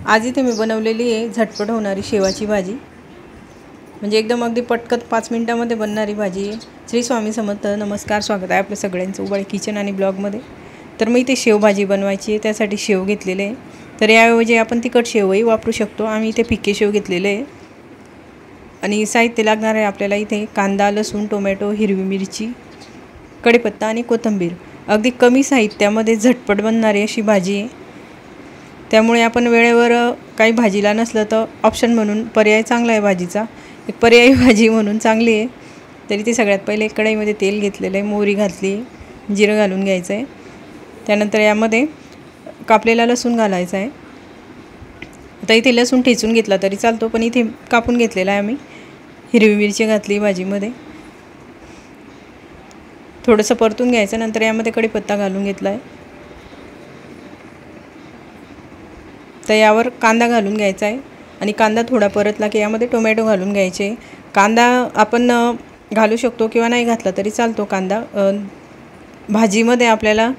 आज इथे मी बनवलेली आहे झटपट होणारी शेवाची भाजी। म्हणजे एकदम अगदी पटकन 5 मिनिटांमध्ये बनणारी भाजी आहे। श्री स्वामी समर्थ। नमस्कार, स्वागत आहे आपल्या सगळ्यांचं उबाळे किचन आणि ब्लॉगमध्ये। तर मी इथे शेव भाजी बनवायची आहे, त्यासाठी शेव घेतलेले आहे। तर याऐवजी आपण तिखट शेवही वापरू शकतो। आम्ही इथे फिक्के शेव घेतलेले आहे। आणि साहित्य लागणार आहे आपल्याला इथे कांदा, लसूण, टोमॅटो, हिरवी मिरची, कढीपत्ता आणि कोथिंबीर। अगदी कमी साहित्यामध्ये झटपट बनणारी अशी भाजी आहे। त्यामुळे आपण वेळेवर काही भाजीला नसलं तर ऑप्शन म्हणून पर्याय चांगला आहे भाजीचा, एक पर्यायी भाजी म्हणून चांगली आहे। तरी ते सगळ्यात पहिले कढईमध्ये तेल घेतलेलं आहे, मोहरी घातली, जिरं घालून घ्यायचं आहे। त्यानंतर यामध्ये कापलेला लसूण घालायचा आहे। आता इथे लसूण ठेचून घेतला तरी चालतो, पण इथे कापून घेतलेला आहे आम्ही। हिरवी मिरची घातली भाजीमध्ये, थोडंसं परतून घ्यायचं। नंतर यामध्ये कढीपत्ता घालून घेतला आहे। तर यावर कांदा घालून घ्यायचा आहे आणि कांदा थोडा परतला की यामध्ये टोमॅटो घालून घ्यायचे। कांदा आपण घालू शकतो किंवा नाही घातला तरी चालतो कांदा। भाजीमध्ये आपल्याला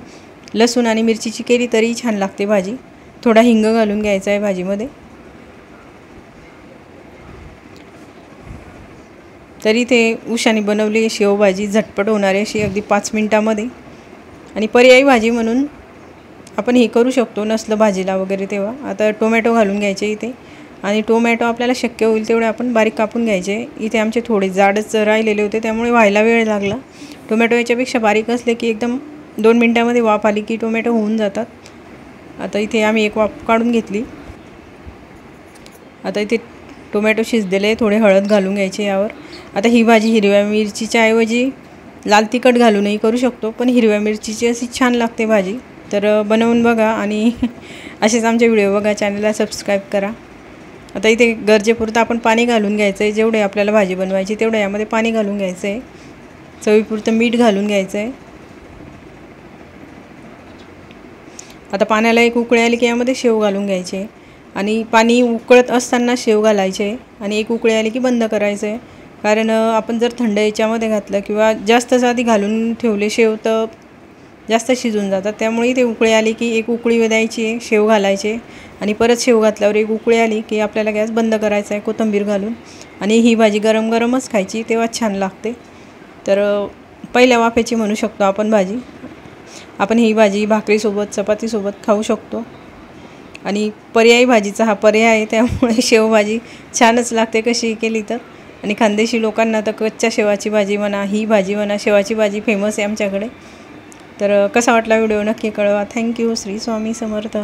लसूण आणि मिरचीची केली तरी छान लागते भाजी। थोडा हिंग घालून घ्यायचा आहे भाजीमध्ये। तरी ते उषाने बनवली शेवभाजी झटपट होणारी अशी अगदी 5 मिनिटांमध्ये। आणि पर्यायी भाजी म्हणून आपण हे करू शकतो नसलं भाजीला वगैरे तेव्हा। आता टोमॅटो घालून घ्यायचे इथे, आणि टोमॅटो आपल्याला शक्य होईल तेवढे आपण बारीक कापून घ्यायचे। इथे आमचे थोडे जाडच राहिलेले होते त्यामुळे व्हायला वेळ लागला। टोमॅटो याच्यापेक्षा बारीक असले की एकदम 2 मिनिटांमध्ये वाफ आली की टोमॅटो होऊन जातात। आता इथे आम्ही एक वाफ काढून घेतली। आता इथे टोमॅटो शिजलेले आहे, थोडे हळद घालून घ्यायचे यावर। आता ही भाजी हिरव्या मिरचीच्या ऐवजी लाल तिखट घालूनही करू शकतो, पण हिरव्या मिरचीची अशी छान लागते भाजी। तर बनवून बघा आणि असेच आमचे व्हिडिओ बघा, चॅनलला सबस्क्राईब करा। आता इथे गरजेपुरतं आपण पाणी घालून घ्यायचं आहे, जेवढे आपल्याला भाजी बनवायची तेवढं यामध्ये पाणी घालून घ्यायचं आहे। चवीपुरतं मीठ घालून घ्यायचं आहे। आता पाण्याला एक उकळी आली की यामध्ये शेव घालून घ्यायचे, आणि पाणी उकळत असताना शेव घालायचे, आणि एक उकळी आली की बंद करायचं आहे। कारण आपण जर थंड याच्यामध्ये घातलं किंवा जास्तच आधी घालून ठेवले शेव तर जास्त शिजून जातात। त्यामुळे ते उकळी आली की एक उकळी द्यायची, शेव घालायचे, आणि परत शेव घातल्यावर एक उकळी आली की आपल्याला गॅस बंद करायचा आहे कोथिंबीर घालून। आणि ही भाजी गरम गरमच खायची तेव्हा छान लागते। तर पहिल्या वाफेची म्हणू शकतो आपण भाजी। आपण ही भाजी भाकरीसोबत, चपातीसोबत खाऊ शकतो, आणि पर्यायी भाजीचा हा पर्याय आहे। त्यामुळे शेवभाजी छानच लागते कशी केली तर। आणि खानदेशी लोकांना तर कच्च्या शेवाची भाजी म्हणा, ही भाजी म्हणा, शेवाची भाजी फेमस आहे आमच्याकडे। तर कसा वाटला व्हिडिओ नक्की कळवा। थँक्यू। श्री स्वामी समर्थ।